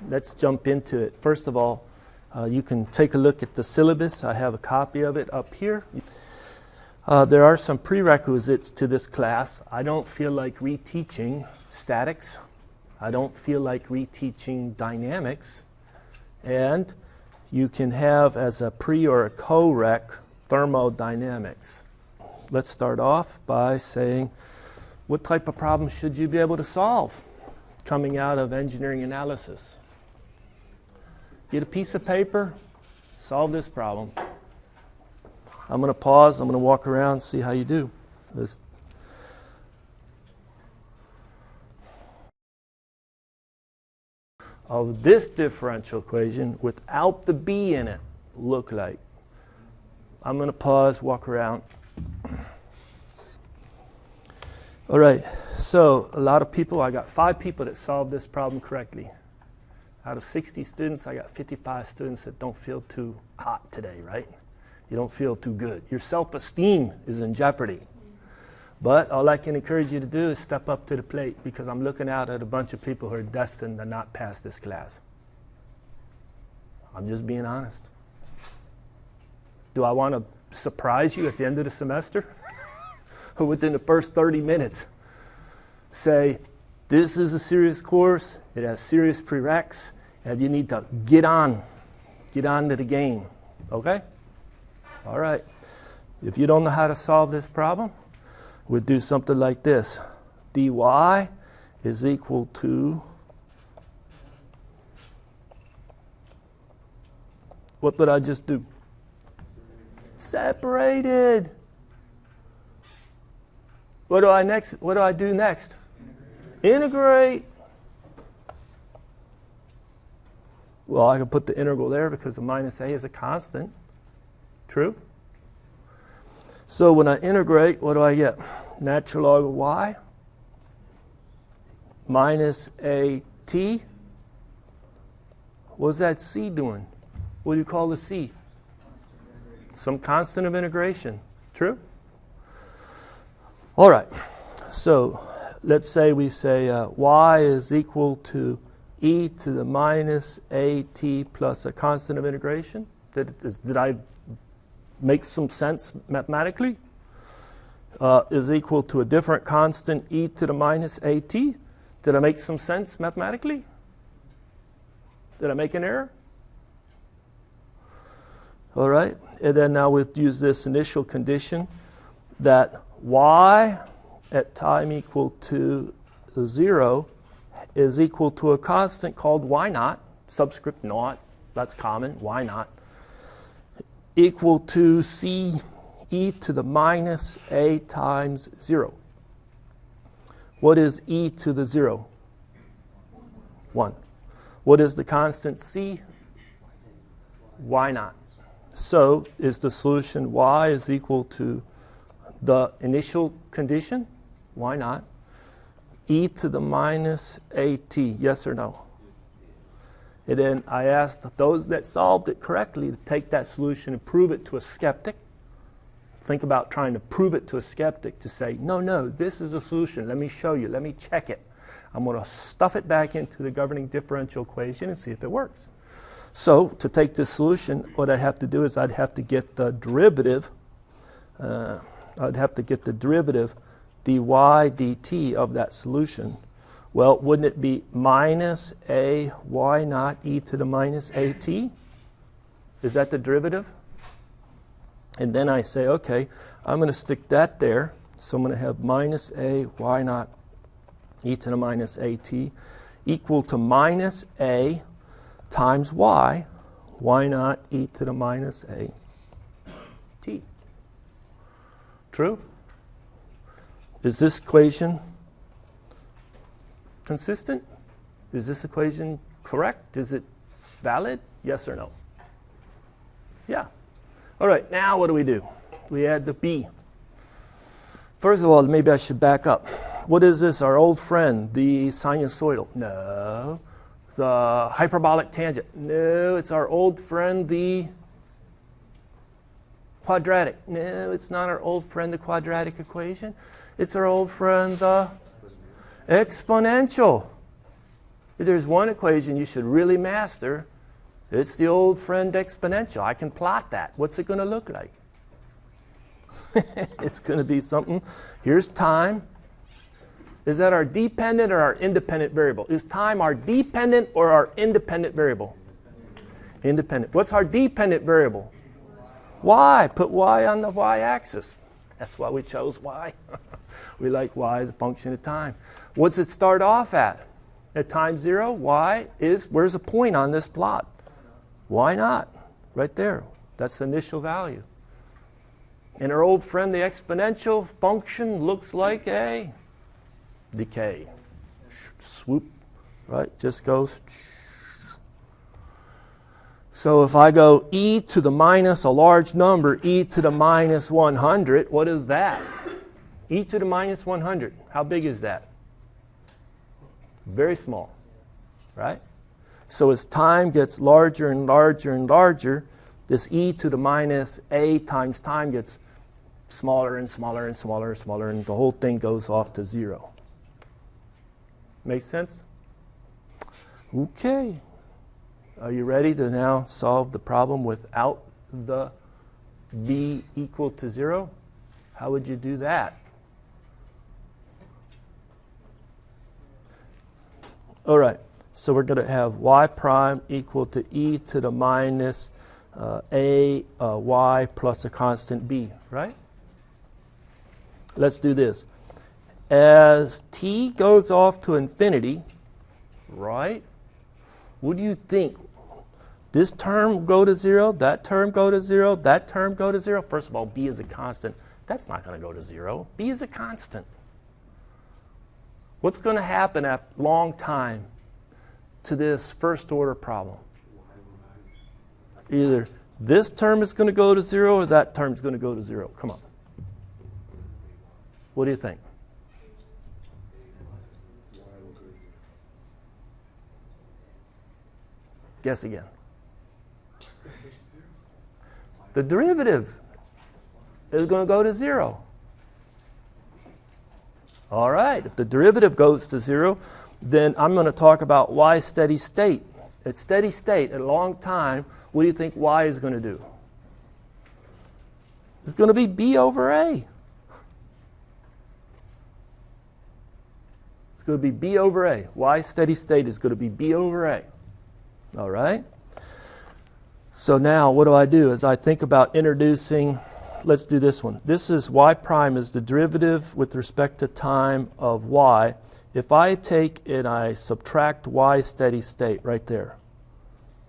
let's jump into it. First of all, you can take a look at the syllabus. I have a copy of it up here. There are some prerequisites to this class. I don't feel like reteaching statics. I don't feel like reteaching dynamics. And you can have as a pre or a co-req thermodynamics. Let's start off by saying, what type of problem should you be able to solve coming out of engineering analysis? Get a piece of paper, solve this problem. I'm going to pause, I'm going to walk around, see how you do. Of this differential equation without the b in it look like? I'm going to pause, walk around. All right, so a lot of people, I got 5 people that solved this problem correctly. Out of 60 students, I got 55 students that don't feel too hot today, right? You don't feel too good. Your self-esteem is in jeopardy. But all I can encourage you to do is step up to the plate, because I'm looking out at a bunch of people who are destined to not pass this class. I'm just being honest. Do I want to surprise you at the end of the semester? Or within the first 30 minutes say, this is a serious course, it has serious prereqs, and you need to get on to the game, okay? All right. If you don't know how to solve this problem, we'll do something like this. dy is equal to, what did I just do? Separated. What do I do next? Integrate. Well, I can put the integral there because the minus a is a constant. True? So when I integrate, what do I get? Natural log of y minus at. What's that c doing? What do you call the c? Some constant of integration. True? All right. So let's say we say y is equal to e to the minus at plus a constant of integration. Did I make some sense mathematically? Is equal to a different constant e to the minus at. Did I make some sense mathematically? Did I make an error? All right. And then now we'll use this initial condition that y at time equal to 0 is equal to a constant called y naught, subscript naught, that's common, y naught, equal to c e to the minus a times 0. What is e to the 0? 1. What is the constant c? Y naught. So is the solution y is equal to the initial condition, y naught, e to the minus at, yes or no? And then I asked those that solved it correctly to take that solution and prove it to a skeptic. Think about trying to prove it to a skeptic to say, no, this is a solution. Let me show you. Let me check it. I'm going to stuff it back into the governing differential equation and see if it works. So to take this solution, what I have to do is I'd have to get the derivative. I'd have to get the derivative dy dt of that solution. Well, wouldn't it be minus a y naught e to the minus at? Is that the derivative? And then I say, okay, I'm going to stick that there. So I'm going to have minus a y naught e to the minus at equal to minus a times y naught e to the minus a t. True? Is this equation consistent? Is this equation correct? Is it valid? Yes or no? Yeah. All right, now what do? We add the b. First of all, maybe I should back up. What is this? Our old friend, the sinusoidal? No. The hyperbolic tangent? No, it's our old friend, the quadratic. No, it's not our old friend, the quadratic equation. It's our old friend, the exponential. If there's one equation you should really master, it's the old friend exponential. I can plot that. What's it going to look like? It's going to be something. Here's time. Is that our dependent or our independent variable? Is time our dependent or our independent variable? Independent. What's our dependent variable? Y. Put y on the y-axis. That's why we chose y. We like y as a function of time. What's it start off at? At time 0, y is, where's the point on this plot? Why not? Right there. That's the initial value. And our old friend, the exponential function, looks like a decay. Swoop, right? Just goes. So if I go e to the minus a large number, e to the minus 100, what is that? E to the minus 100. How big is that? Very small, right? So as time gets larger and larger and larger, this e to the minus a times time gets smaller and smaller and smaller and smaller, and the whole thing goes off to 0. Make sense? Okay. Are you ready to now solve the problem without the b equal to 0? How would you do that? All right. So we're going to have y prime equal to e to the minus y plus a constant b, right? Let's do this. As t goes off to infinity, right, what do you think? This term go to 0, that term go to 0, that term go to 0. First of all, b is a constant. That's not going to go to 0. B is a constant. What's going to happen at long time to this first order problem? Either this term is going to go to 0 or that term is going to go to 0. Come on. What do you think? Guess again. The derivative is going to go to 0. All right. If the derivative goes to 0, then I'm going to talk about y steady state. At steady state, at a long time, what do you think y is going to do? It's going to be b over a. It's going to be b over a. Y steady state is going to be b over a. All right? So now what do? As I think about introducing, let's do this one. This is y prime is the derivative with respect to time of y. If I take and I subtract y steady state right there,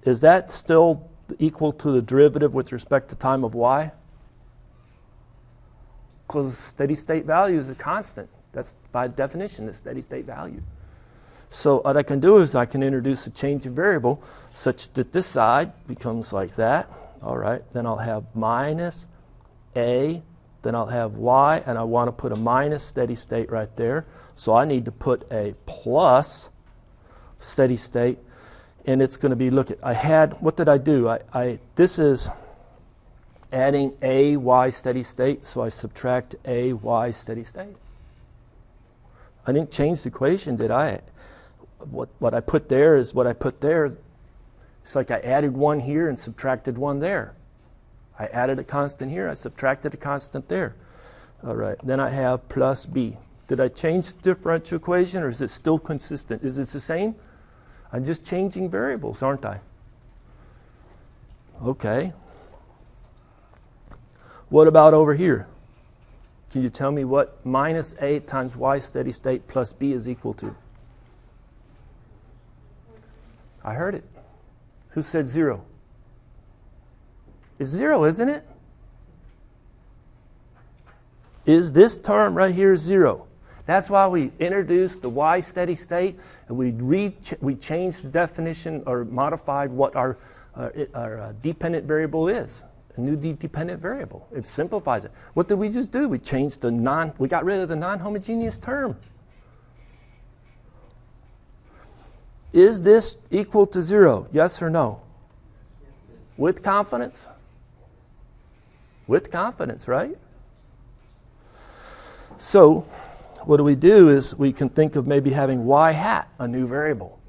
is that still equal to the derivative with respect to time of y? Because steady state value is a constant. That's by definition the steady state value. So what I can do is I can introduce a change of variable such that this side becomes like that. All right, then I'll have minus a, then I'll have y, and I want to put a minus steady state right there. So I need to put a plus steady state, and it's going to be, look, what did I do? This is adding a y steady state, so I subtract a y steady state. I didn't change the equation, did I? What I put there is what I put there. It's like I added 1 here and subtracted 1 there. I added a constant here, I subtracted a constant there. All right, then I have plus b. Did I change the differential equation, or is it still consistent? Is it the same? I'm just changing variables, aren't I? Okay. What about over here? Can you tell me what minus a times y steady state plus b is equal to? I heard it. Who said 0? It's 0, isn't it? Is this term right here 0? That's why we introduced the y steady state, and we changed the definition or modified what our dependent variable is. A new dependent variable. It simplifies it. What did we just do? We changed we got rid of the non-homogeneous term. Is this equal to 0? Yes or no? With confidence? With confidence, right? So what do is we can think of maybe having y hat, a new variable.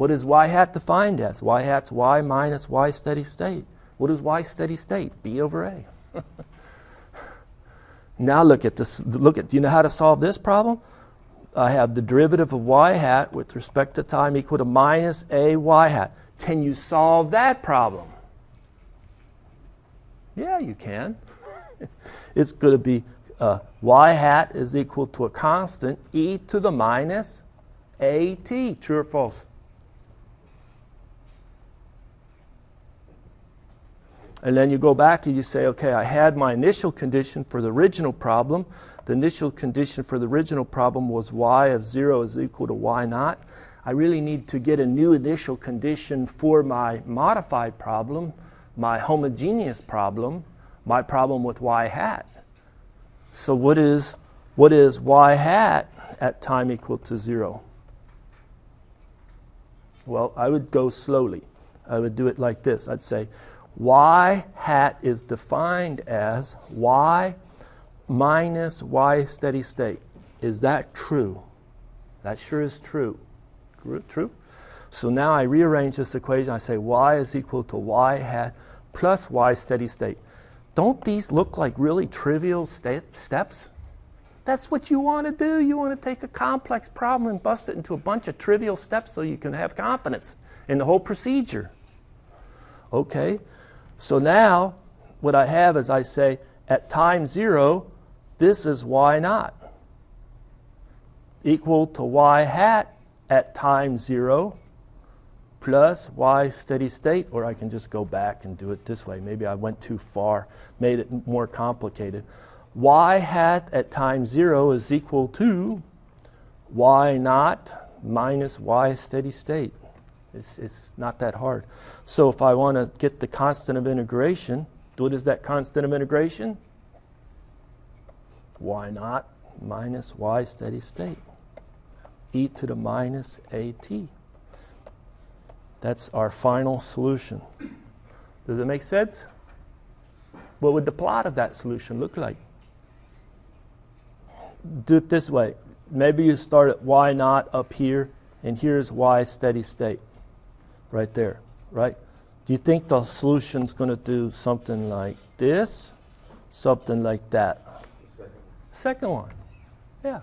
What is y hat defined as? Y hat's y minus y steady state. What is y steady state? B over A. Now look at this. Do you know how to solve this problem? I have the derivative of y hat with respect to time equal to minus a y hat. Can you solve that problem? Yeah, you can. It's going to be y hat is equal to a constant e to the minus at. True or false? And then you go back and you say, okay, I had my initial condition for the original problem. The initial condition for the original problem was y of 0 is equal to y naught. I really need to get a new initial condition for my modified problem, my homogeneous problem, my problem with y hat. So what is y hat at time equal to 0? Well, I would go slowly. I would do it like this. I'd say y hat is defined as y minus y steady state. Is that true? That sure is true. True? So now I rearrange this equation. I say y is equal to y hat plus y steady state. Don't these look like really trivial steps? That's what you want to do. You want to take a complex problem and bust it into a bunch of trivial steps so you can have confidence in the whole procedure. Okay, so now what I have is I say at time 0, this is y naught equal to y hat at time 0 plus y steady state, or I can just go back and do it this way. Maybe I went too far, made it more complicated. Y hat at time 0 is equal to y naught minus y steady state. It's not that hard. So if I want to get the constant of integration, what is that constant of integration? Y naught minus y steady state. E to the minus at. That's our final solution. Does it make sense? What would the plot of that solution look like? Do it this way. Maybe you start at y naught up here, and here's y steady state. Right there, right? Do you think the solution's going to do something like this, something like that? The second one. Yeah,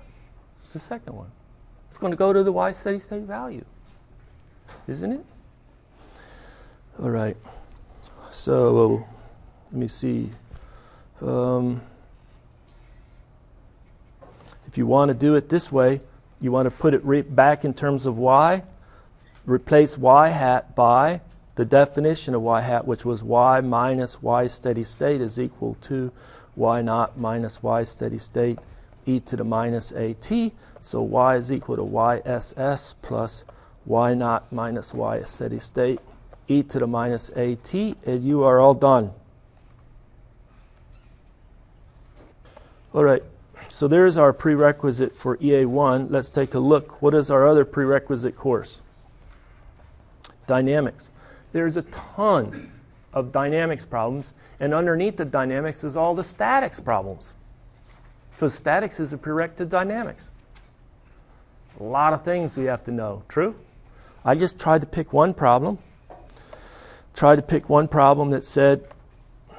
the second one. It's going to go to the y steady state value, isn't it? All right. So let me see. If you want to do it this way, you want to put it back in terms of y. Replace y hat by the definition of y hat, which was y minus y steady state is equal to y naught minus y steady state e to the minus at. So y is equal to yss plus y naught minus y steady state e to the minus at, and you are all done. All right, so there's our prerequisite for EA1. Let's take a look. What is our other prerequisite course? Dynamics. There's a ton of dynamics problems, and underneath the dynamics is all the statics problems. So statics is a prereq to dynamics. A lot of things we have to know. True? I just tried to pick one problem. Tried to pick one problem that said,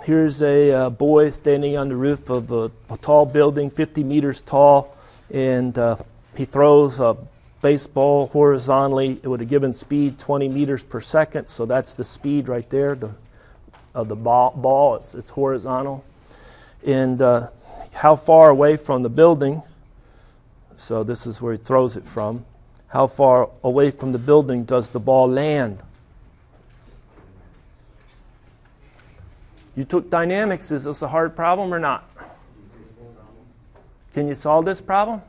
here's a boy standing on the roof of a tall building, 50 meters tall, and he throws a baseball horizontally. It would have given speed 20 meters per second, so that's the speed right there of the ball. It's horizontal. And how far away from the building, so this is where he throws it from, how far away from the building does the ball land? You took dynamics. Is this a hard problem or not? Can you solve this problem?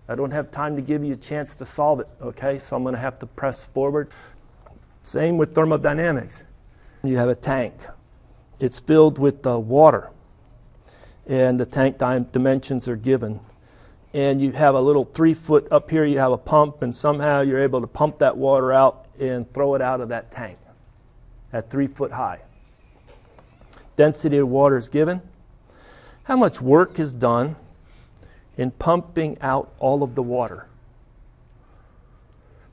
I don't have time to give you a chance to solve it, okay? So I'm going to have to press forward. Same with thermodynamics. You have a tank. It's filled with water, and the tank dimensions are given. And you have a little 3-foot up here, you have a pump, and somehow you're able to pump that water out and throw it out of that tank at 3 foot high. Density of water is given. How much work is done in pumping out all of the water?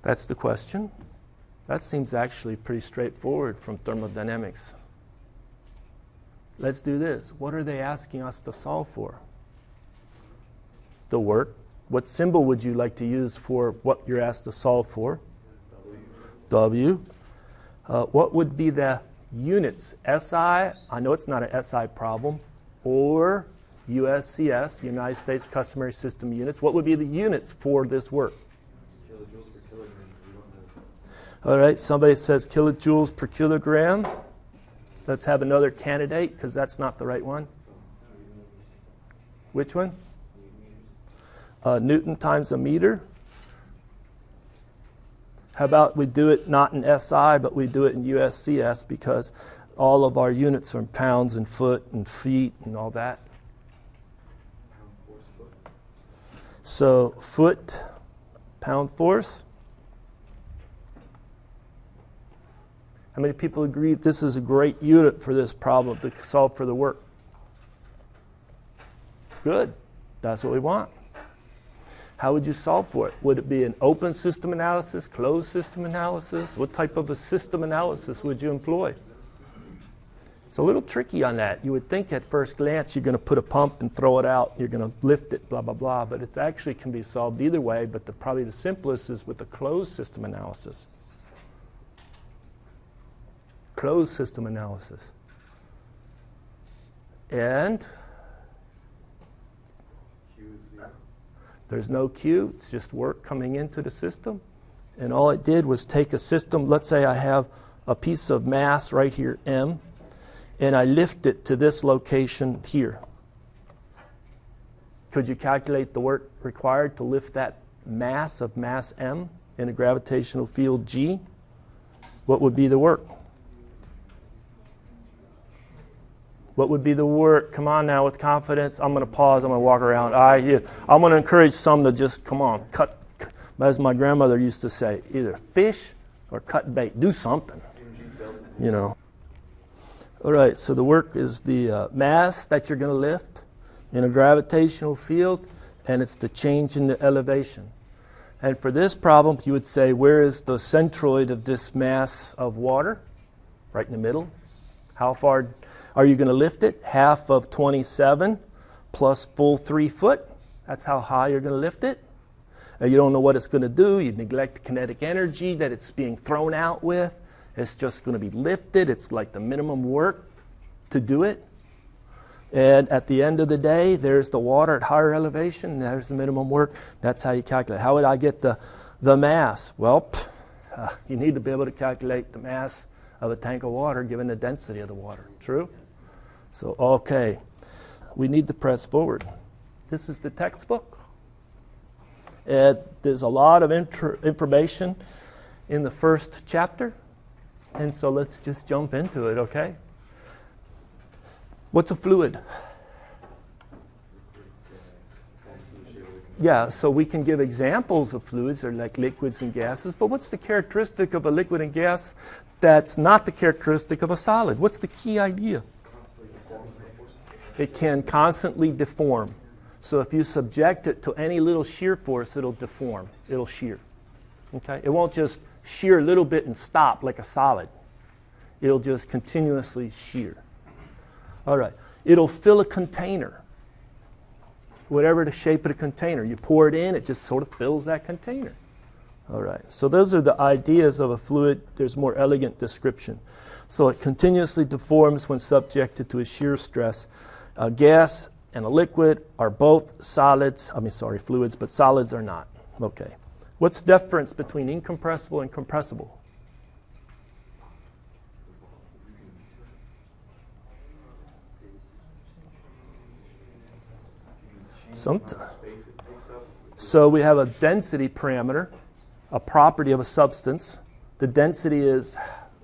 That's the question. That seems actually pretty straightforward from thermodynamics. Let's do this. What are they asking us to solve for? The work. What symbol would you like to use for what you're asked to solve for? W. What would be the units? SI, I know it's not an SI problem, or USCS, United States Customary System Units. What would be the units for this work? Kilojoules per kilogram. We don't have. All right, somebody says kilojoules per kilogram. Let's have another candidate, because that's not the right one. Which one? Newton times a meter. How about we do it not in SI, but we do it in USCS, because all of our units are in pounds and foot and feet and all that. Pound force foot. So foot, pound force. How many people agree this is a great unit for this problem to solve for the work? Good. That's what we want. How would you solve for it? Would it be an open system analysis, closed system analysis? What type of a system analysis would you employ? It's a little tricky on that. You would think at first glance you're going to put a pump and throw it out, you're going to lift it, blah, blah, blah, but it actually can be solved either way, but probably the simplest is with the closed system analysis. Closed system analysis. And there's no Q, it's just work coming into the system. And all it did was take a system, let's say I have a piece of mass right here, M, and I lift it to this location here. Could you calculate the work required to lift that mass of mass M in a gravitational field G? What would be the work? What would be the work? Come on now with confidence. I'm going to pause. I'm going to walk around. I'm going to encourage some to just, come on, cut. As my grandmother used to say, either fish or cut bait. Do something. You know. All right, so the work is the mass that you're going to lift in a gravitational field, and it's the change in the elevation. And for this problem, you would say, where is the centroid of this mass of water? Right in the middle. How far are you going to lift it? Half of 27 plus full 3 foot. That's how high you're going to lift it. You don't know what it's going to do. You neglect the kinetic energy that it's being thrown out with. It's just going to be lifted. It's like the minimum work to do it. And at the end of the day, there's the water at higher elevation. There's the minimum work. That's how you calculate. How would I get the mass? Well, you need to be able to calculate the mass of a tank of water given the density of the water. True? So, okay. We need to press forward. This is the textbook. There's a lot of information in the first chapter. And so let's just jump into it, okay? What's a fluid? Yeah, so we can give examples of fluids, they're like liquids and gases, but what's the characteristic of a liquid and gas that's not the characteristic of a solid? What's the key idea? It can constantly deform. So if you subject it to any little shear force, it'll deform. It'll shear. Okay? It won't just shear a little bit and stop like a solid. It'll just continuously shear. All right. It'll fill a container. Whatever the shape of the container. You pour it in, it just sort of fills that container. All right. So those are the ideas of a fluid. There's more elegant description. So it continuously deforms when subjected to a shear stress. A gas and a liquid are both solids. Fluids, but solids are not. Okay. What's the difference between incompressible and compressible? So we have a density parameter, a property of a substance. The density is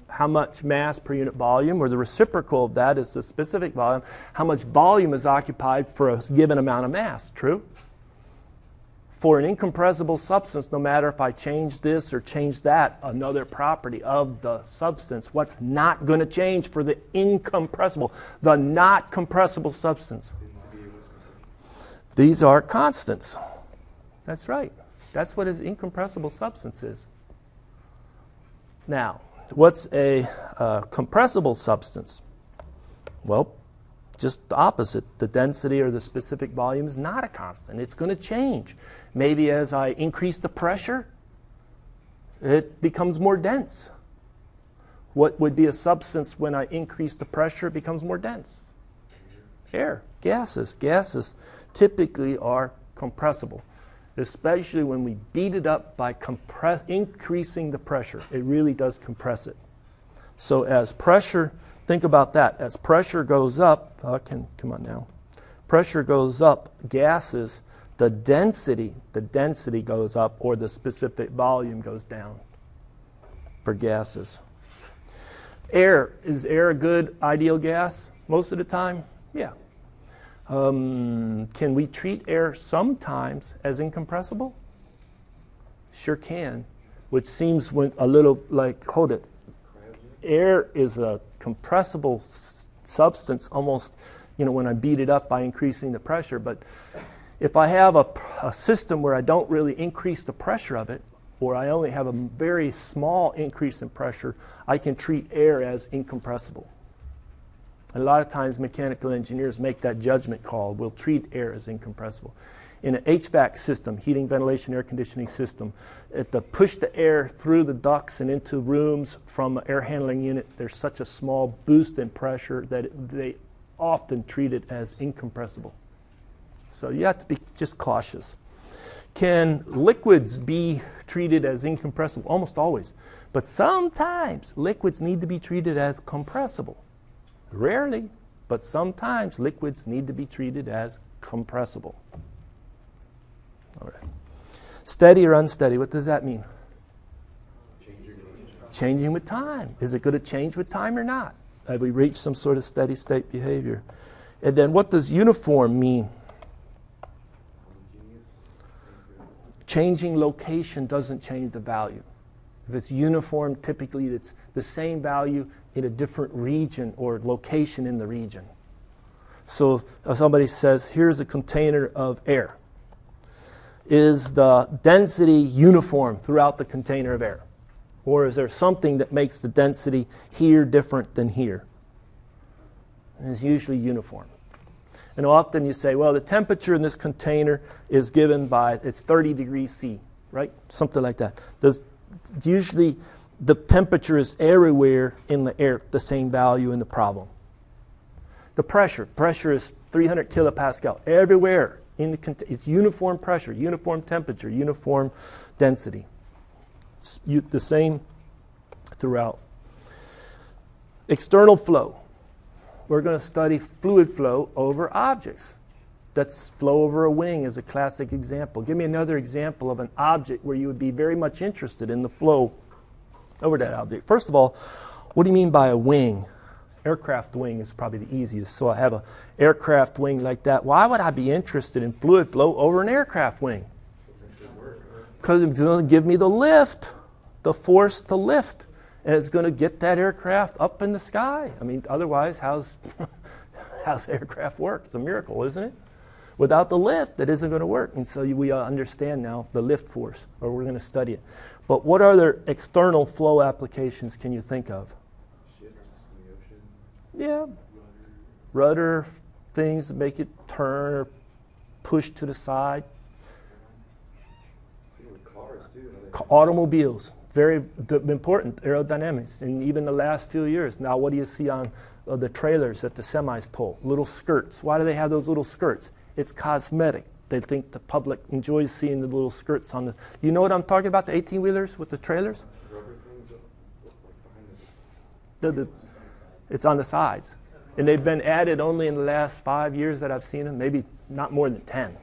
how much mass per unit volume, or the reciprocal of that is the specific volume. How much volume is occupied for a given amount of mass, true? For an incompressible substance, no matter if I change this or change that, another property of the substance, what's not going to change for the incompressible, the not compressible substance? These are constants. That's right. That's what an incompressible substance is. Now, what's a compressible substance? Well, just the opposite. The density or the specific volume is not a constant. It's going to change. Maybe as I increase the pressure, it becomes more dense. What would be a substance when I increase the pressure? It becomes more dense. Air, gases. Gases typically are compressible, especially when we beat it up by increasing the pressure. It really does compress it. So as pressure, think about that. As pressure goes up, come on now. Pressure goes up, gases, the density goes up, or the specific volume goes down for gases. Air, is air a good ideal gas most of the time? Yeah. Can we treat air sometimes as incompressible? Sure can, which seems a little like, hold it. Air is a compressible substance almost, when I beat it up by increasing the pressure. But if I have a system where I don't really increase the pressure of it, or I only have a very small increase in pressure, I can treat air as incompressible. A lot of times mechanical engineers make that judgment call. We'll treat air as incompressible. In an HVAC system, heating, ventilation, air conditioning system, push the air through the ducts and into rooms from an air handling unit, there's such a small boost in pressure that they often treat it as incompressible. So you have to be just cautious. Can liquids be treated as incompressible? Almost always. But sometimes liquids need to be treated as compressible. Rarely, but sometimes liquids need to be treated as compressible. All right. Steady or unsteady, what does that mean? Changing with time. Is it going to change with time or not? Have we reached some sort of steady state behavior? And then what does uniform mean? Changing location doesn't change the value. If it's uniform, typically it's the same value in a different region or location in the region. So if somebody says, here's a container of air. Is the density uniform throughout the container of air? Or is there something that makes the density here different than here? And it's usually uniform. And often you say, well, the temperature in this container is given by, it's 30 degrees C, right? Something like that. Usually the temperature is everywhere in the air, the same value in the problem. The pressure is 300 kilopascal everywhere. It's uniform pressure, uniform temperature, uniform density. The same throughout. External flow. We're going to study fluid flow over objects. That's flow over a wing is a classic example. Give me another example of an object where you would be very much interested in the flow over that object. First of all, what do you mean by a wing? Aircraft wing is probably the easiest. So I have an aircraft wing like that. Why would I be interested in fluid flow over an aircraft wing? Because it's going to give me the lift, the force to lift. And it's going to get that aircraft up in the sky. I mean, otherwise, how's aircraft work? It's a miracle, isn't it? Without the lift, it isn't going to work. And so we understand now the lift force, or we're going to study it. But what other external flow applications can you think of? Ships in the ocean. Yeah. Rudder things that make it turn or push to the side. With cars, too. Automobiles. Very important, aerodynamics. And even the last few years, now what do you see on the trailers that the semis pull? Little skirts. Why do they have those little skirts? It's cosmetic. They think the public enjoys seeing the little skirts on the... You know what I'm talking about, the 18-wheelers with the trailers? Rubber things behind It's on the sides. And they've been added only in the last 5 years that I've seen them, maybe not more than 10.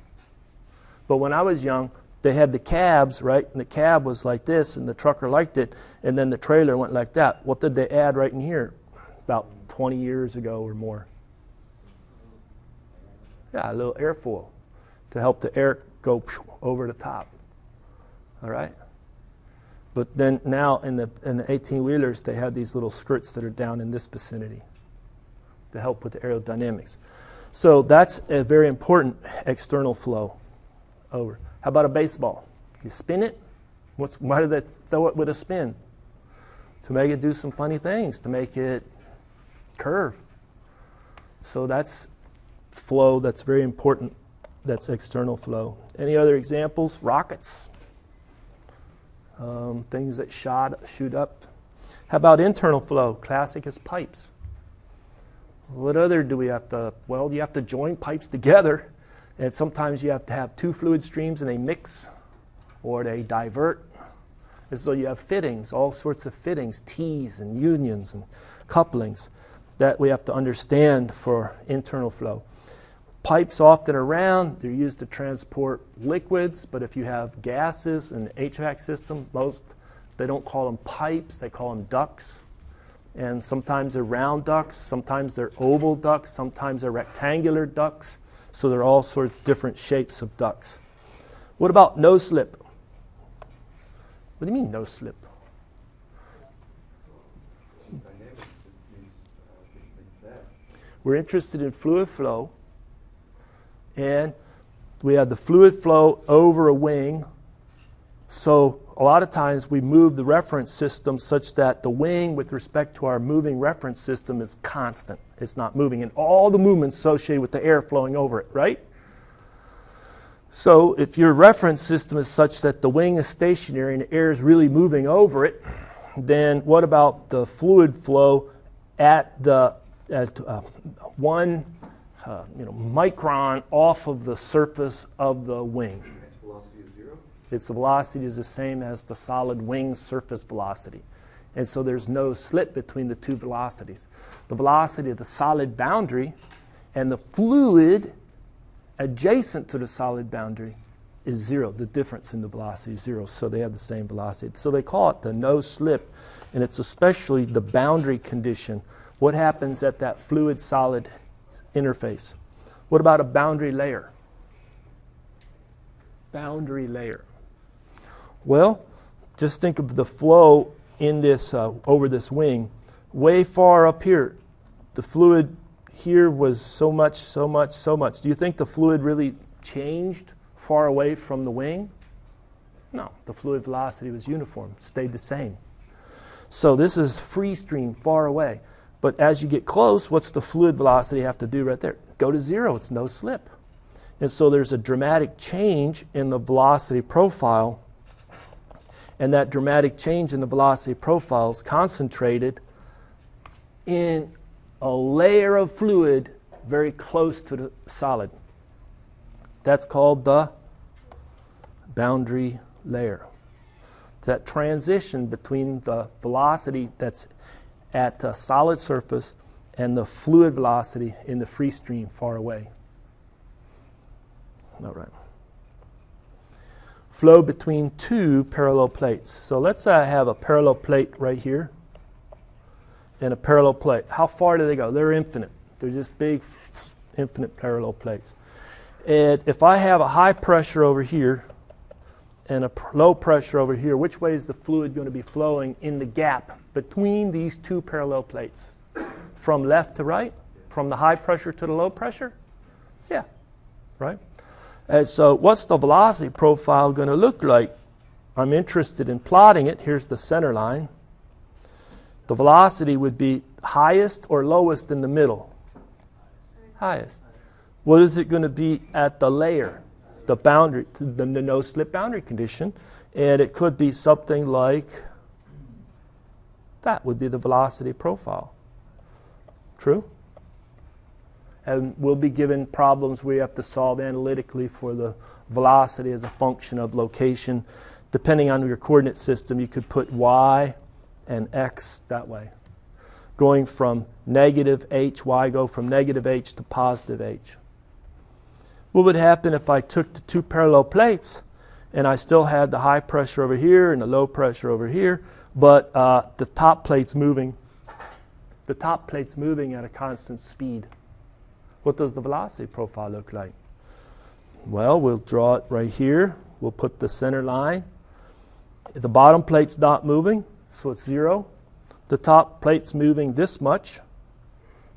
But when I was young, they had the cabs, right? And the cab was like this, and the trucker liked it, and then the trailer went like that. What did they add right in here? About 20 years ago or more. Yeah, a little airfoil to help the air go over the top. All right? But then now in the 18-wheelers, they have these little skirts that are down in this vicinity to help with the aerodynamics. So that's a very important external flow over. How about a baseball? You spin it. Why do they throw it with a spin? to make it do some funny things, to make it curve. So that's flow that's very important. That's external flow. Any other examples? Rockets. Things that shoot up. How about internal flow? Classic is pipes. What other do we have to? Well, you have to join pipes together, and sometimes you have to have two fluid streams and they mix or they divert. And so you have fittings, all sorts of fittings, T's and unions and couplings that we have to understand for internal flow. Pipes often around, they're used to transport liquids, but if you have gases in the HVAC system, they don't call them pipes, they call them ducts. And sometimes they're round ducts, sometimes they're oval ducts, sometimes they're rectangular ducts. So there are all sorts of different shapes of ducts. What about no slip? What do you mean no slip? Dynamics means that. We're interested in fluid flow, and we have the fluid flow over a wing. So a lot of times we move the reference system such that the wing with respect to our moving reference system is constant. It's not moving, and all the movements associated with the air flowing over it, right? So if your reference system is such that the wing is stationary and the air is really moving over it, then what about the fluid flow at one micron off of the surface of the wing? Its velocity is 0? Its velocity is the same as the solid wing surface velocity. And so there's no slip between the two velocities. The velocity of the solid boundary and the fluid adjacent to the solid boundary is 0. The difference in the velocity is 0, so they have the same velocity. So they call it the no slip, and it's especially the boundary condition. What happens at that fluid-solid interface? What about a boundary layer? Boundary layer. Well, just think of the flow in this over this wing. Way far up here, the fluid here was so much, so much, so much. Do you think the fluid really changed far away from the wing? No, the fluid velocity was uniform, stayed the same. So this is free stream far away. But as you get close, what's the fluid velocity have to do right there? Go to 0, it's no slip. And so there's a dramatic change in the velocity profile, and that dramatic change in the velocity profile is concentrated in a layer of fluid very close to the solid. That's called the boundary layer. It's that transition between the velocity that's at a solid surface and the fluid velocity in the free stream far away. All right. Flow between two parallel plates. So let's have a parallel plate right here and a parallel plate. How far do they go? They're infinite. They're just big, infinite parallel plates. And if I have a high pressure over here and a low pressure over here, which way is the fluid going to be flowing in the gap between these two parallel plates? From left to right? From the high pressure to the low pressure? Yeah, right? And so what's the velocity profile going to look like? I'm interested in plotting it. Here's the center line. The velocity would be highest or lowest in the middle? Highest. What is it going to be at the layer, the boundary, the no-slip boundary condition? And it could be something like that would be the velocity profile. True? And we'll be given problems where you have to solve analytically for the velocity as a function of location. Depending on your coordinate system, you could put y and x that way. Going from negative h, y go from negative h to positive h. What would happen if I took the two parallel plates and I still had the high pressure over here and the low pressure over here, but the top plate's moving. The top plate's moving at a constant speed. What does the velocity profile look like? Well, we'll draw it right here. We'll put the center line. The bottom plate's not moving, so it's 0. The top plate's moving this much.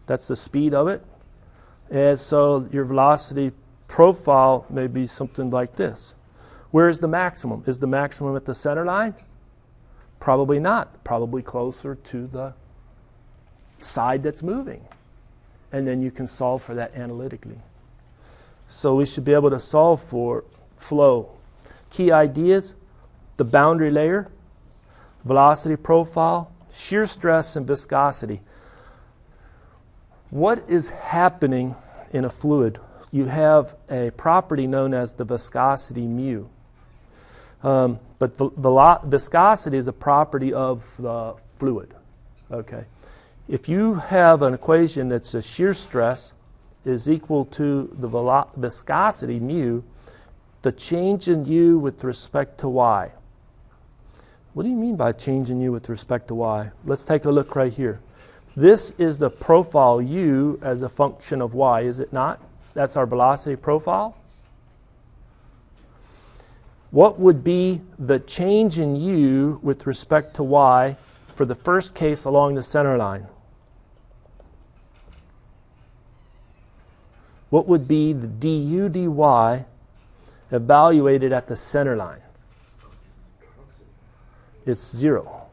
That's the speed of it. And so your velocity profile may be something like this. Where's the maximum? Is the maximum at the center line? Probably not. Probably closer to the side that's moving. And then you can solve for that analytically. So we should be able to solve for flow. Key ideas: the boundary layer, velocity profile, shear stress, and viscosity. What is happening in a fluid? You have a property known as the viscosity mu. But viscosity is a property of the fluid. Okay. If you have an equation that's a shear stress is equal to the viscosity mu, the change in u with respect to y. What do you mean by change in u with respect to y? Let's take a look right here. This is the profile u as a function of y, is it not? That's our velocity profile. What would be the change in u with respect to y for the first case along the center line? What would be the du dy evaluated at the center line? It's 0.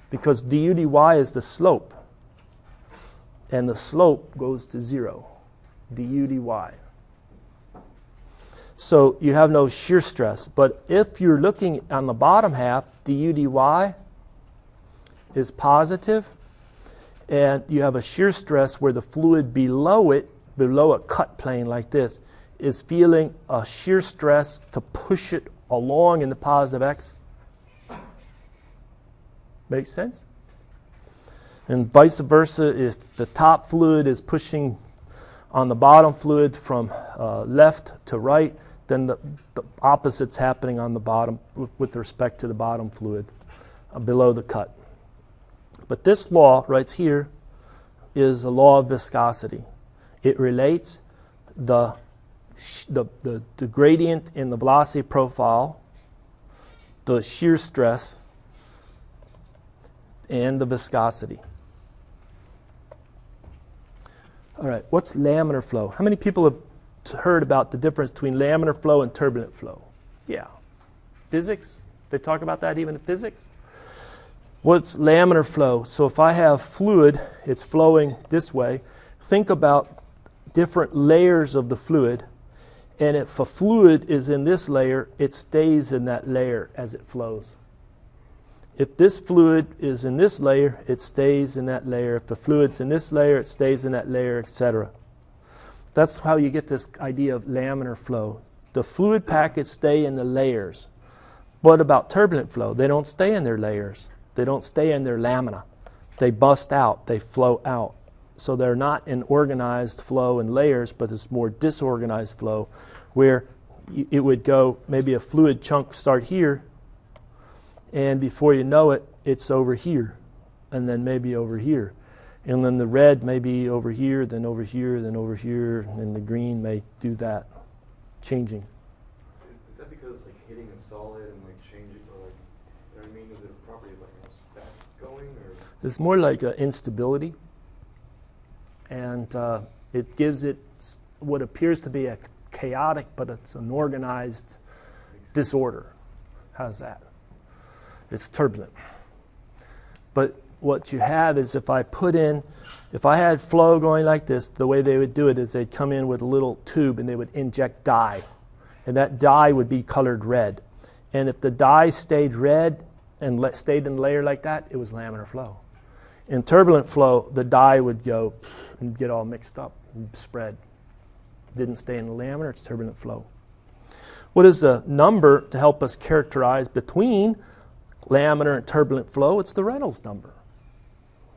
Because du dy is the slope. And the slope goes to 0. Du dy. So you have no shear stress. But if you're looking on the bottom half, du dy is positive, and you have a shear stress where the fluid below it, below a cut plane like this, is feeling a shear stress to push it along in the positive x. Makes sense? And vice versa, if the top fluid is pushing on the bottom fluid from left to right, then the opposite's happening on the bottom with respect to the bottom fluid below the cut. But this law right here is a law of viscosity. It relates the gradient in the velocity profile, the shear stress, and the viscosity. All right, what's laminar flow? How many people have heard about the difference between laminar flow and turbulent flow? Yeah. Physics? They talk about that even in physics? What's laminar flow? So if I have fluid, it's flowing this way. Think about different layers of the fluid, and if a fluid is in this layer, it stays in that layer as it flows. If this fluid is in this layer, it stays in that layer. If the fluid's in this layer, it stays in that layer, etc. That's how you get this idea of laminar flow. The fluid packets stay in the layers. What about turbulent flow? They don't stay in their layers. They don't stay in their lamina. They bust out. They flow out. So they're not an organized flow in layers, but it's more disorganized flow where it would go, maybe a fluid chunk start here, and before you know it, it's over here, and then maybe over here. And then the red may be over here, then over here, then over here, and the green may do that, changing. Is that because it's like hitting a solid and like changing, or like, you know what I mean? Is it a property of like how fast it's going, or? It's more like instability, and it gives it what appears to be a chaotic, but it's an organized disorder. How's that? It's turbulent. But what you have is if I had flow going like this, the way they would do it is they'd come in with a little tube and they would inject dye. And that dye would be colored red. And if the dye stayed red and stayed in the layer like that, it was laminar flow. In turbulent flow, the dye would go and get all mixed up and spread. Didn't stay in the laminar, it's turbulent flow. What is the number to help us characterize between laminar and turbulent flow? It's the Reynolds number.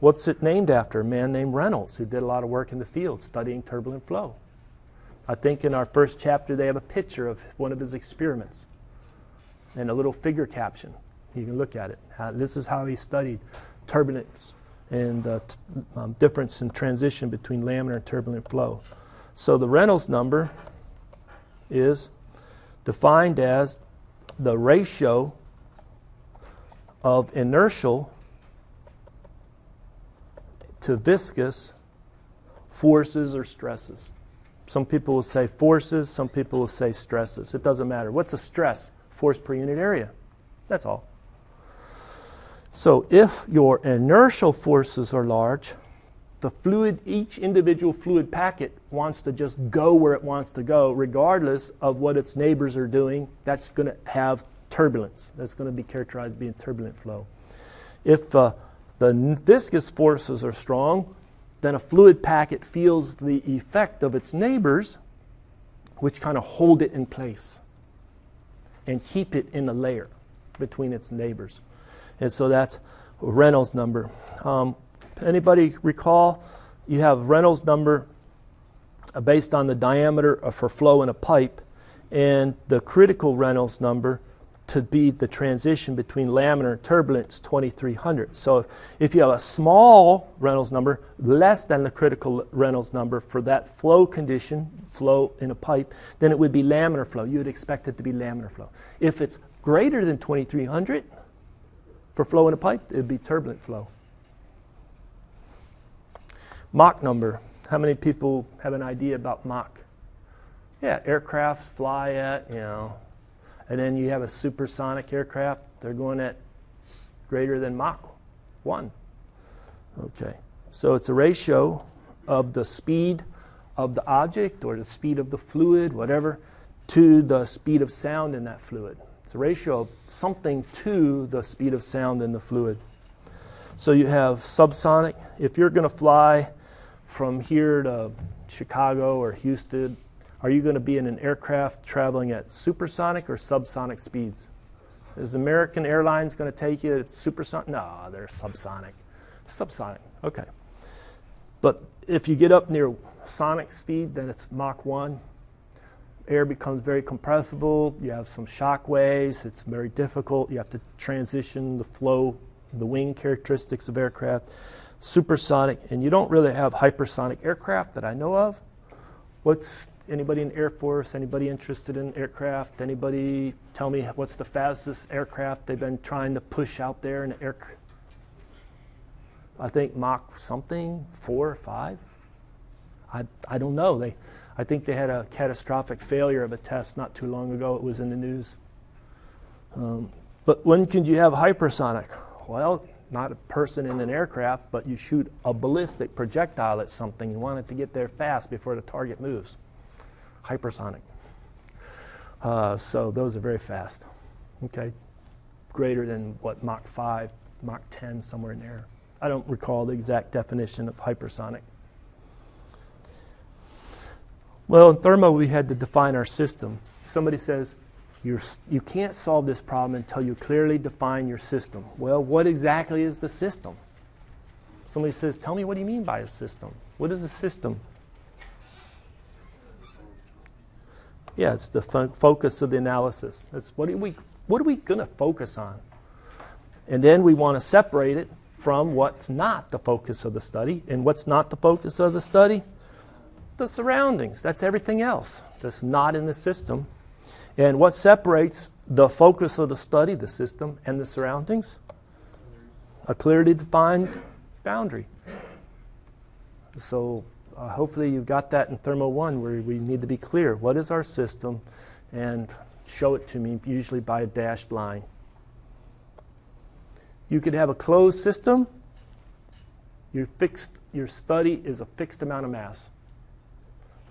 What's it named after? A man named Reynolds who did a lot of work in the field studying turbulent flow. I think in our first chapter they have a picture of one of his experiments and a little figure caption. You can look at it. This is how he studied turbulence and difference in transition between laminar and turbulent flow. So the Reynolds number is defined as the ratio of inertial to viscous forces or stresses. Some people will say forces, some people will say stresses. It doesn't matter. What's a stress? Force per unit area. That's all. So if your inertial forces are large, the fluid, each individual fluid packet wants to just go where it wants to go, regardless of what its neighbors are doing. That's going to have turbulence. That's going to be characterized as being turbulent flow. If the viscous forces are strong, then a fluid packet feels the effect of its neighbors, which kind of hold it in place and keep it in a layer between its neighbors. And so that's Reynolds number. Anybody recall? You have Reynolds number based on the diameter for flow in a pipe, and the critical Reynolds number to be the transition between laminar and turbulent is 2300. So if you have a small Reynolds number, less than the critical Reynolds number for that flow condition, flow in a pipe, then it would be laminar flow. You would expect it to be laminar flow. If it's greater than 2300 for flow in a pipe, it would be turbulent flow. Mach number. How many people have an idea about Mach? Yeah, aircrafts fly at, and then you have a supersonic aircraft. They're going at greater than Mach 1. Okay, so it's a ratio of the speed of the object or the speed of the fluid, whatever, to the speed of sound in that fluid. It's a ratio of something to the speed of sound in the fluid. So you have subsonic. If you're going to fly from here to Chicago or Houston, are you going to be in an aircraft traveling at supersonic or subsonic speeds? Is American Airlines going to take you at supersonic? No, they're subsonic. Subsonic, okay. But if you get up near sonic speed, then it's Mach 1. Air becomes very compressible. You have some shock waves. It's very difficult. You have to transition the flow, the wing characteristics of aircraft. Supersonic, and you don't really have hypersonic aircraft that I know of. Anybody in the Air Force, anybody interested in aircraft? Anybody tell me what's the fastest aircraft they've been trying to push out there in the air? I think Mach something, 4 or 5. I don't know. I think they had a catastrophic failure of a test not too long ago. It was in the news. But when can you have hypersonic? Well, not a person in an aircraft, but you shoot a ballistic projectile at something. You want it to get there fast before the target moves. Hypersonic. So those are very fast. Okay, greater than what, Mach 5, Mach 10, somewhere in there. I don't recall the exact definition of hypersonic. Well, in thermo, we had to define our system. Somebody says, you can't solve this problem until you clearly define your system. Well, what exactly is the system? Somebody says, tell me, what do you mean by a system? What is a system? Yeah, it's the focus of the analysis. That's what are we going to focus on? And then we want to separate it from what's not the focus of the study. And what's not the focus of the study? The surroundings. That's everything else that's not in the system. And what separates the focus of the study, the system, and the surroundings? A clearly defined boundary. So hopefully you've got that in Thermo 1, where we need to be clear. What is our system? And show it to me, usually by a dashed line. You could have a closed system. Your study is a fixed amount of mass.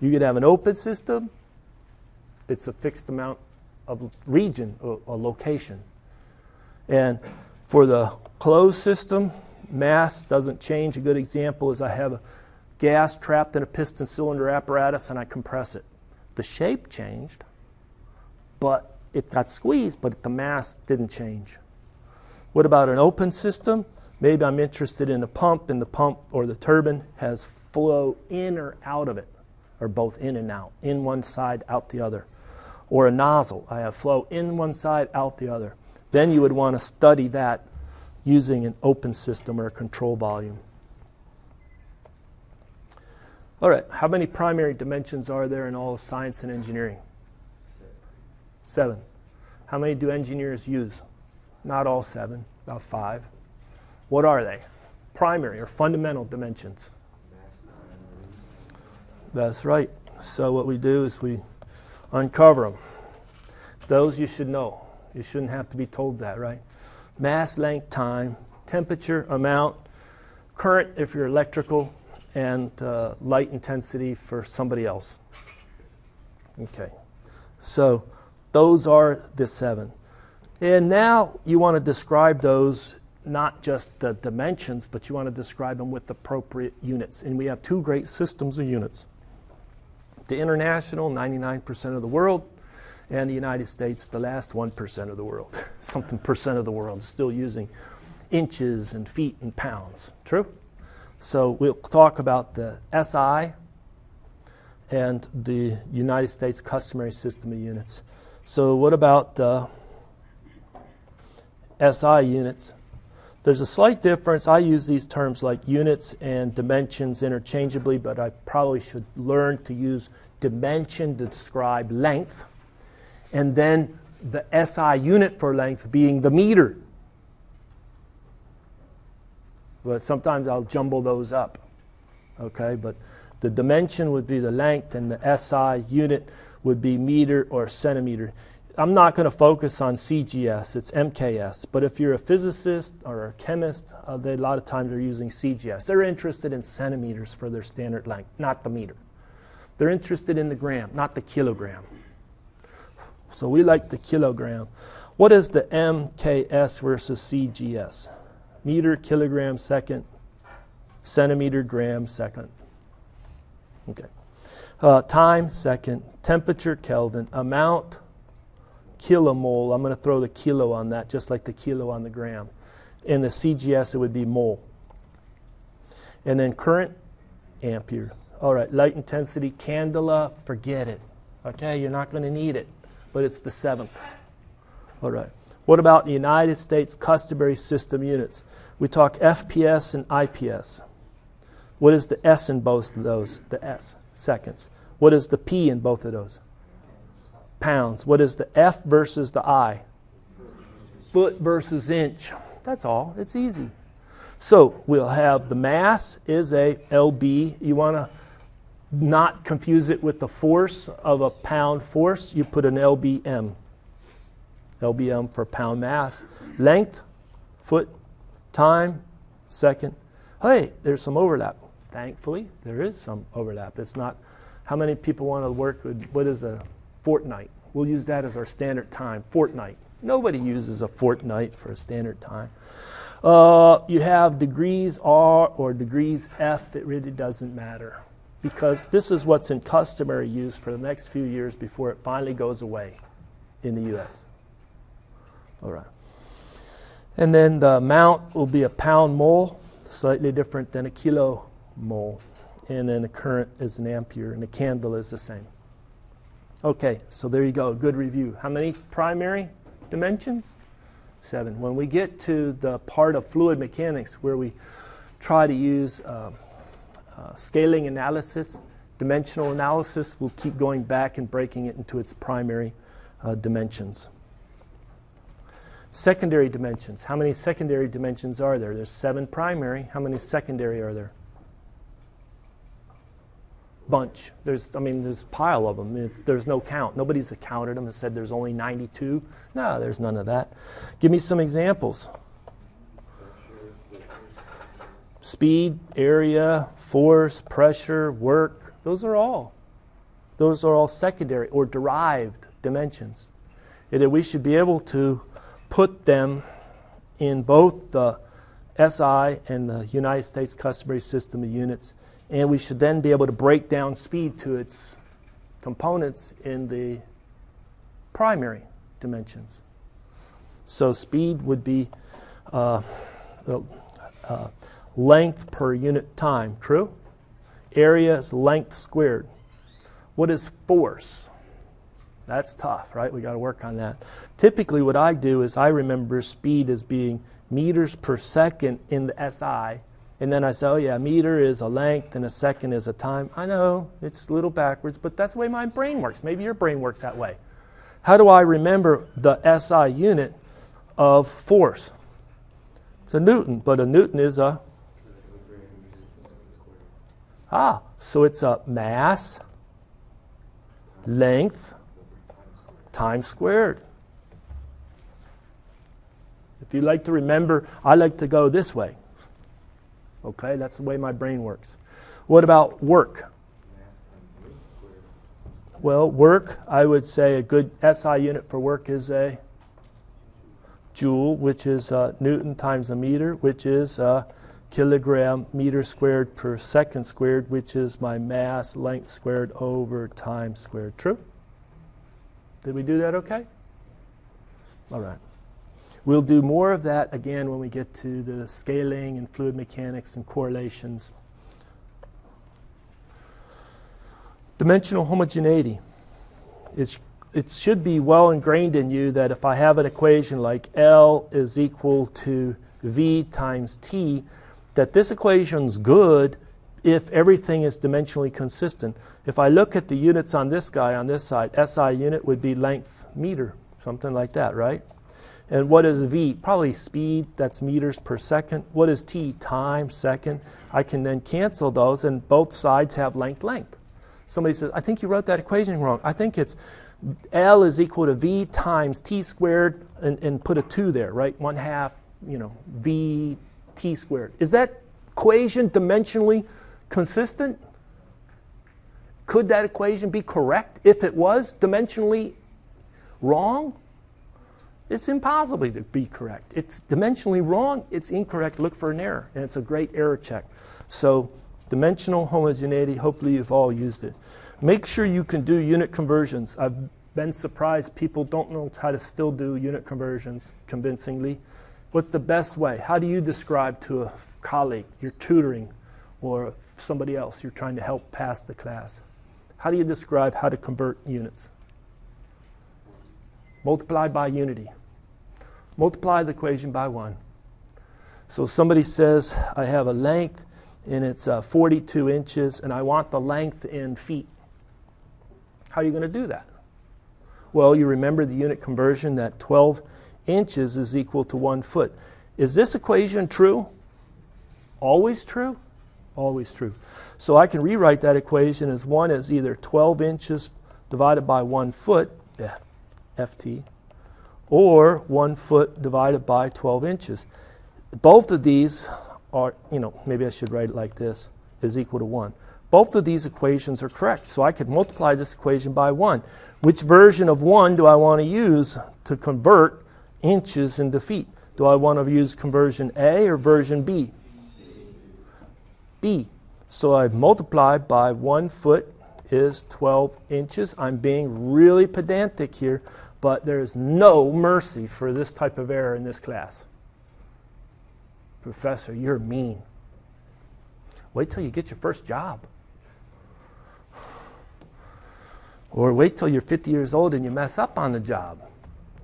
You could have an open system. It's a fixed amount of region or location. And for the closed system, mass doesn't change. A good example is I have a gas trapped in a piston cylinder apparatus and I compress it. The shape changed, but it got squeezed, but the mass didn't change. What about an open system? Maybe I'm interested in a pump, and the pump or the turbine has flow in or out of it, or both in and out, in one side, out the other. Or a nozzle, I have flow in one side, out the other. Then you would want to study that using an open system or a control volume. All right, how many primary dimensions are there in all of science and engineering? 7. How many do engineers use? Not all 7, about 5. What are they? Primary or fundamental dimensions. That's right. So what we do is we uncover them. Those you should know. You shouldn't have to be told that, right? Mass, length, time, temperature, amount, current if you're electrical, and light intensity for somebody else. Okay, so those are the 7. And now you want to describe those, not just the dimensions, but you want to describe them with appropriate units. And we have 2 great systems of units. The international, 99% of the world, and the United States, the last 1% of the world. Something percent of the world is still using inches and feet and pounds. True? So we'll talk about the SI and the United States customary system of units. So what about the SI units? There's a slight difference. I use these terms like units and dimensions interchangeably, but I probably should learn to use dimension to describe length, and then the SI unit for length being the meter. But sometimes I'll jumble those up. Okay, but the dimension would be the length, and the SI unit would be meter or centimeter. I'm not going to focus on CGS, it's MKS. But if you're a physicist or a chemist, they, a lot of times they're using CGS. They're interested in centimeters for their standard length, not the meter. They're interested in the gram, not the kilogram. So we like the kilogram. What is the MKS versus CGS? Meter, kilogram, second, centimeter, gram, second. Okay. Time, second. Temperature, Kelvin. Amount, kilomole. I'm going to throw the kilo on that, just like the kilo on the gram. In the CGS, it would be mole. And then current, ampere. All right, light intensity, candela, forget it. Okay, you're not going to need it, but it's the 7th. All right. What about the United States customary system units? We talk FPS and IPS. What is the S in both of those? The S, seconds. What is the P in both of those? Pounds. What is the F versus the I? Foot versus inch. That's all. It's easy. So we'll have the mass is a lb. You want to not confuse it with the force of a pound force. You put an lbm. lbm for pound mass. Length, foot. Time, second. Hey, there's some overlap. Thankfully, there is some overlap. It's not how many people want to work with, what is a fortnight? We'll use that as our standard time, fortnight. Nobody uses a fortnight for a standard time. You have degrees R or degrees F. It really doesn't matter, because this is what's in customary use for the next few years before it finally goes away in the U.S. All right. And then the amount will be a pound mole, slightly different than a kilo mole. And then the current is an ampere, and the candle is the same. Okay, so there you go, good review. How many primary dimensions? 7. When we get to the part of fluid mechanics where we try to use scaling analysis, dimensional analysis, we'll keep going back and breaking it into its primary dimensions. Secondary dimensions. How many secondary dimensions are there? There's 7 primary. How many secondary are there? Bunch. There's a pile of them. There's no count. Nobody's counted them and said there's only 92. No, there's none of that. Give me some examples. Speed, area, force, pressure, work. Those are all secondary or derived dimensions. And we should be able to put them in both the SI and the United States customary system of units, and we should then be able to break down speed to its components in the primary dimensions. So speed would be length per unit time, true? Area is length squared. What is force? That's tough, right? We got to work on that. Typically what I do is I remember speed as being meters per second in the SI, and then I say, oh yeah, meter is a length and a second is a time. I know, it's a little backwards, but that's the way my brain works. Maybe your brain works that way. How do I remember the SI unit of force? It's a Newton, but a Newton is a... so it's a mass, length, time squared. If you like to remember, I like to go this way. Okay, that's the way my brain works. What about work? Well, work, I would say a good SI unit for work is a joule, which is Newton times a meter, which is kilogram meter squared per second squared, which is my mass length squared over time squared. True? Did we do that okay? All right. We'll do more of that again when we get to the scaling and fluid mechanics and correlations. Dimensional homogeneity. It should be well ingrained in you that if I have an equation like L is equal to V times T, that this equation's good if everything is dimensionally consistent. If I look at the units on this guy on this side, SI unit would be length meter, something like that, right? And what is V? Probably speed, that's meters per second. What is T? Time, second. I can then cancel those, and both sides have length. Somebody says, I think you wrote that equation wrong. I think it's L is equal to V times T squared, and put a 2 there, right? 1/2, V T squared. Is that equation dimensionally consistent? Could that equation be correct if it was dimensionally wrong? It's impossible to be correct. It's dimensionally wrong, it's incorrect. Look for an error, and it's a great error check. So dimensional homogeneity, hopefully you've all used it. Make sure you can do unit conversions. I've been surprised people don't know how to still do unit conversions convincingly. What's the best way? How do you describe to a colleague you're tutoring or somebody else you're trying to help pass the class? How do you describe how to convert units? Multiply by unity. Multiply the equation by 1. So somebody says, I have a length and it's 42 inches and I want the length in feet. How are you going to do that? Well, you remember the unit conversion that 12 inches is equal to 1 foot. Is this equation true? Always true? Always true. So I can rewrite that equation as 1 is either 12 inches divided by 1 foot, FT, or 1 foot divided by 12 inches. Both of these are, maybe I should write it like this, is equal to 1. Both of these equations are correct, so I could multiply this equation by 1. Which version of 1 do I want to use to convert inches into feet? Do I want to use conversion A or version B? B. So I've multiplied by 1 foot is 12 inches. I'm being really pedantic here, but there is no mercy for this type of error in this class. Professor, you're mean. Wait till you get your first job. Or wait till you're 50 years old and you mess up on the job.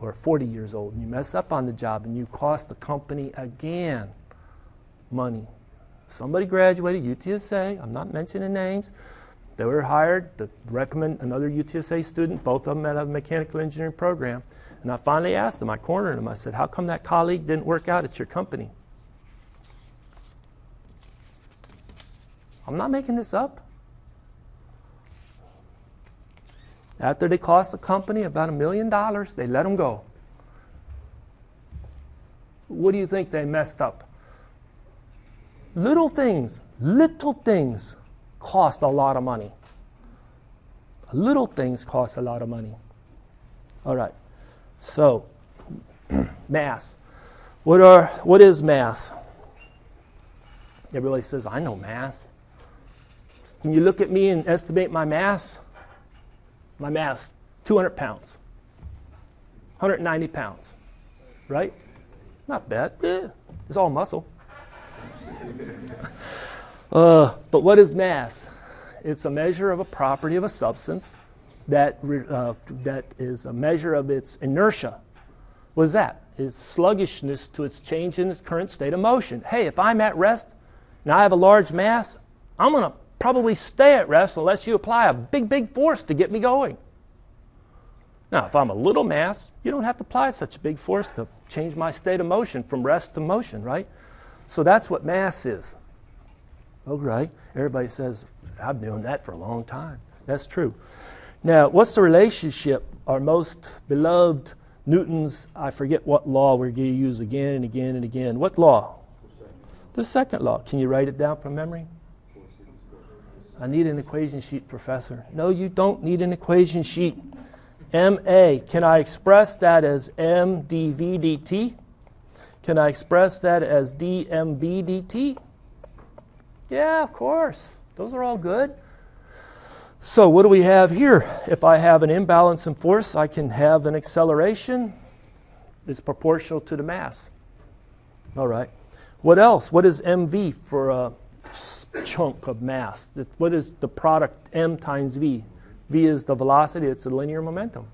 Or 40 years old and you mess up on the job and you cost the company again money. Somebody graduated UTSA, I'm not mentioning names. They were hired to recommend another UTSA student, both of them at a mechanical engineering program. And I finally asked them, I cornered them, I said, how come that colleague didn't work out at your company? I'm not making this up. After they cost the company about $1 million, they let them go. What do you think they messed up? Little things cost a lot of money. Little things cost a lot of money. All right. So, mass. What is mass? Everybody says, I know mass. Can you look at me and estimate my mass? My mass, 200 pounds. 190 pounds. Right? Not bad. It's all muscle. But what is mass? It's a measure of a property of a substance that is a measure of its inertia. What is that? It's sluggishness to its change in its current state of motion. Hey, if I'm at rest and I have a large mass, I'm going to probably stay at rest unless you apply a big force to get me going. Now, if I'm a little mass, you don't have to apply such a big force to change my state of motion from rest to motion, right? So that's what mass is. Oh, right. Everybody says, I've known that for a long time. That's true. Now, what's the relationship our most beloved Newton's, I forget what law we're going to use again and again and again. What law? The second law. Can you write it down from memory? I need an equation sheet, Professor. No, you don't need an equation sheet. MA. Can I express that as M dV dt? Can I express that as dmv dt? Yeah, of course. Those are all good. So what do we have here? If I have an imbalance in force, I can have an acceleration. It's proportional to the mass. All right. What else? What is mv for a chunk of mass? What is the product m times v? V is the velocity. It's a linear momentum.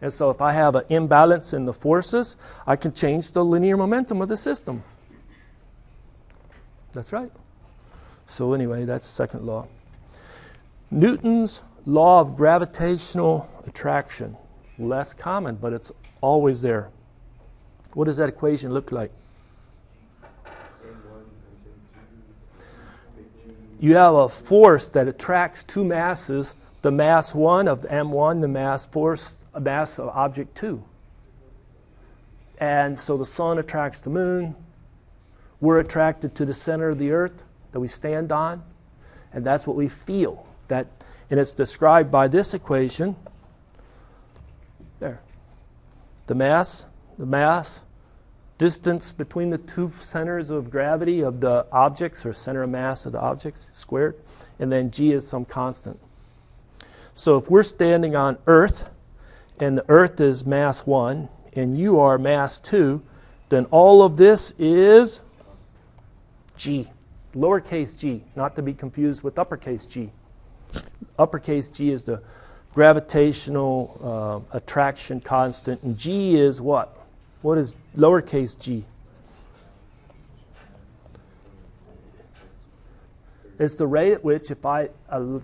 And so if I have an imbalance in the forces, I can change the linear momentum of the system. That's right. So anyway, that's the second law. Newton's law of gravitational attraction. Less common, but it's always there. What does that equation look like? You have a force that attracts two masses, the mass 1 of m1, the mass of object 2. And so the sun attracts the moon. We're attracted to the center of the earth that we stand on, and that's what we feel. And it's described by this equation. There. The mass, distance between the two centers of gravity of the objects, or center of mass of the objects, squared, and then g is some constant. So if we're standing on Earth, and the Earth is mass 1, and you are mass 2, then all of this is g, lowercase g, not to be confused with uppercase g. Uppercase g is the gravitational attraction constant, and g is what? What is lowercase g? It's the rate at which if I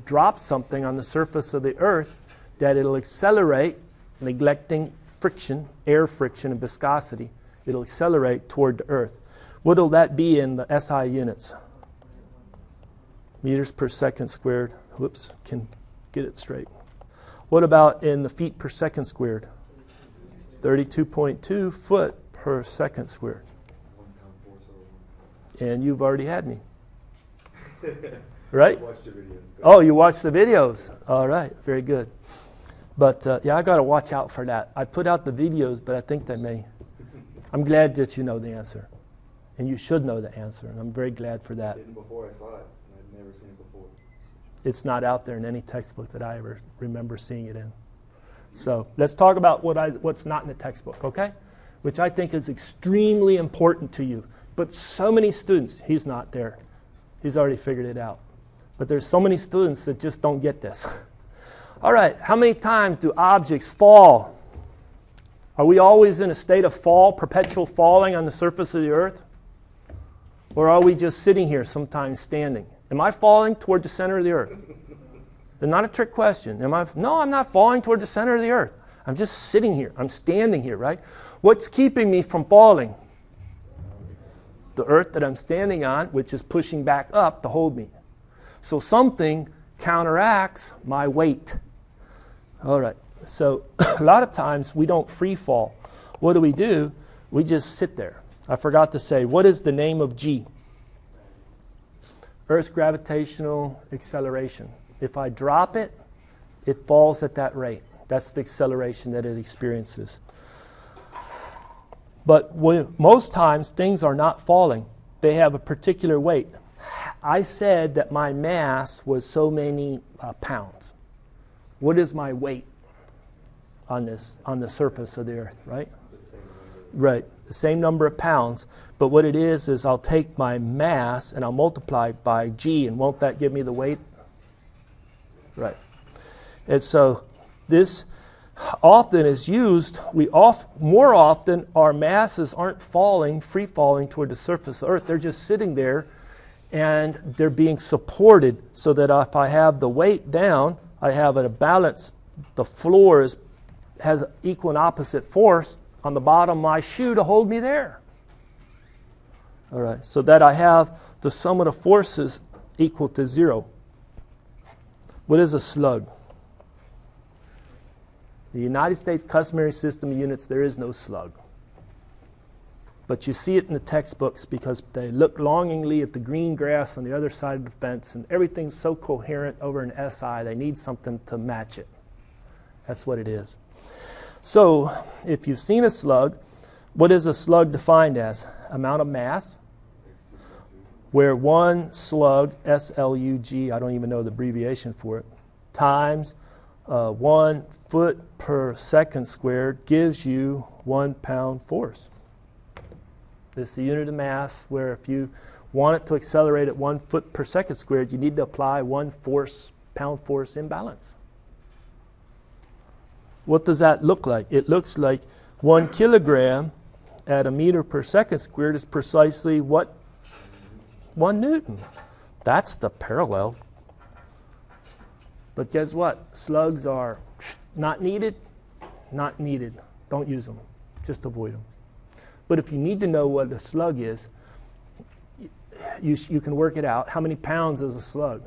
drop something on the surface of the Earth, that it'll accelerate, neglecting friction, air friction and viscosity. It'll accelerate toward the Earth. What will that be in the SI units? Meters per second squared. Whoops, can get it straight. What about in the feet per second squared? 32.2 foot per second squared. And you've already had me. Right? Oh, you watched the videos. All right, very good. But yeah, I got to watch out for that. I put out the videos, but I think they may. I'm glad that you know the answer. And you should know the answer, and I'm very glad for that. I didn't before I saw it, and I'd never seen it before. It's not out there in any textbook that I ever remember seeing it in. So let's talk about what's not in the textbook, okay? Which I think is extremely important to you. But so many students, he's not there. He's already figured it out. But there's so many students that just don't get this. All right, how many times do objects fall? Are we always in a state of fall, perpetual falling on the surface of the Earth? Or are we just sitting here, sometimes standing? Am I falling toward the center of the Earth? It's not a trick question. No, I'm not falling toward the center of the Earth. I'm just sitting here. I'm standing here, right? What's keeping me from falling? The Earth that I'm standing on, which is pushing back up to hold me. So something counteracts my weight. All right. So a lot of times we don't free fall. What do? We just sit there. I forgot to say, what is the name of G? Earth's gravitational acceleration. If I drop it, it falls at that rate. That's the acceleration that it experiences. But most times things are not falling. They have a particular weight. I said that my mass was so many pounds. What is my weight on the surface of the Earth, right? Right, the same number of pounds. But what it is I'll take my mass and I'll multiply it by G, and won't that give me the weight? Right. And so this often is used. More often our masses aren't falling, free falling toward the surface of the Earth. They're just sitting there and they're being supported so that if I have the weight down, I have a balance. The floor has equal and opposite force on the bottom of my shoe to hold me there. All right, so that I have the sum of the forces equal to 0. What is a slug? The United States customary system of units, there is no slug. But you see it in the textbooks because they look longingly at the green grass on the other side of the fence, and everything's so coherent over an SI, they need something to match it. That's what it is. So, if you've seen a slug, what is a slug defined as? Amount of mass, where one slug, SLUG, I don't even know the abbreviation for it, times 1 foot per second squared gives you 1 pound force. This is the unit of mass where if you want it to accelerate at 1 foot per second squared, you need to apply 1 pound force imbalance. What does that look like? It looks like 1 kilogram at a meter per second squared is precisely what? 1 Newton. That's the parallel. But guess what? Slugs are not needed, not needed. Don't use them. Just avoid them. But if you need to know what a slug is, you can work it out. How many pounds is a slug?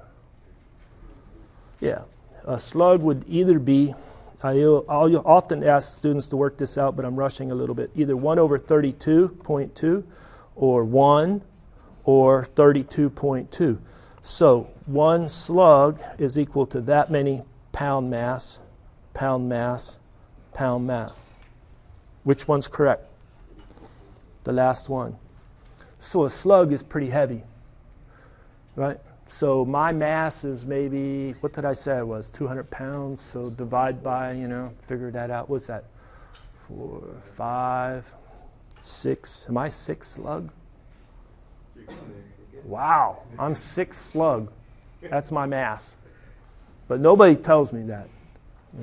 Yeah. A slug would either be, I'll often ask students to work this out, but I'm rushing a little bit, either 1 over 32.2 or 1 or 32.2. So 1 slug is equal to that many pound mass, pound mass, pound mass. Which one's correct? The last one. So a slug is pretty heavy, right? So my mass is maybe, what did I say it was? 200 pounds. So divide by, figure that out. What's that? 4, 5, 6. Am I 6 slug? Wow, I'm 6 slug. That's my mass. But nobody tells me that.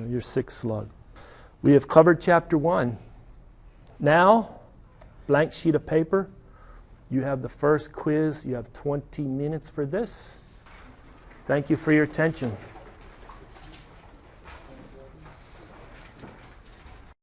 You're 6 slug. We have covered chapter 1. Now, blank sheet of paper. You have the first quiz. You have 20 minutes for this. Thank you for your attention.